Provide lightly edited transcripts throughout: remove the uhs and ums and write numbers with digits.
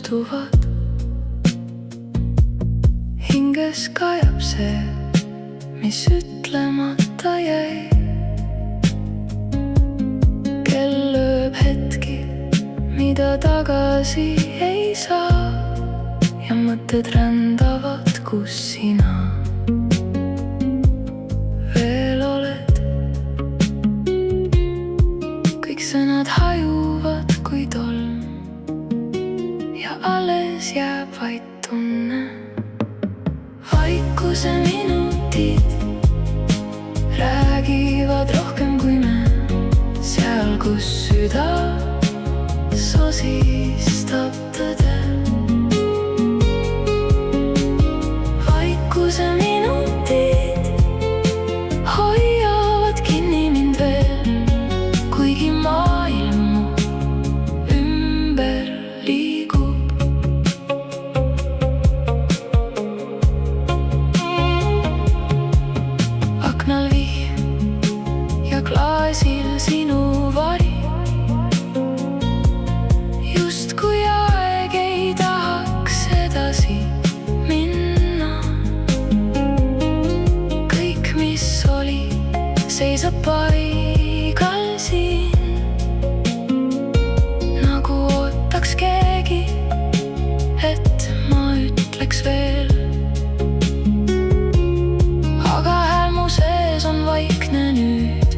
istuvad. Hinges kajab see, mis ütlemata jäi. Kell lööb hetki, mida tagasi ei saa, ja mõtted rändavad, kus sina veel oled. Kõik sõnad hajuvad kui tolm ja alles jääb vaid tunne. Vaikuse minutid räägivad rohkem kui me, seal kus süda sosistab tõde. Vaikuse minutid hoiavad kinni mind veel, kuigi maailm mu ümber liigub. Aknal vihm ja klaasil sinu vari, justkui aeg ei tahaks edasi minna. Kõik, mis oli, seisab paigal siin, nagu ootaks keegi, et ma ütleks veel. Aga hääl mu sees on vaikne nüüd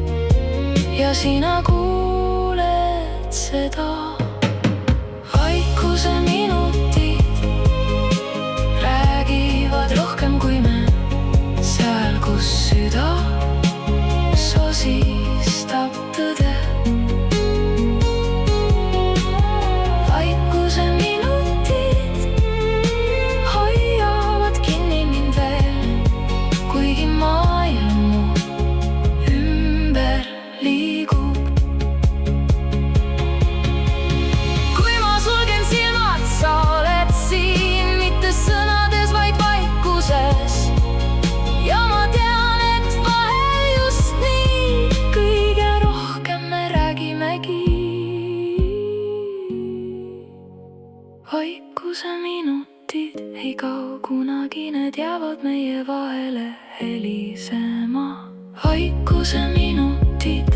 ja sina kuuled seda. Vaikuse minutid räägivad rohkem kui me, seal kus süda sosistab tõde. Vaikuse minutid hoiavad kinni mind veel, kuigi maailm mu ümber liigub. Kui ma sulgen silmad, sa oled siin, mitte sõnades, vaid vaikuses. Ja ma tean, et vahel just nii kõige rohkem me räägimegi. Vaikuse minutid ei kao kunagi, need jäävad meie vahele helisema. Vaikuse minutid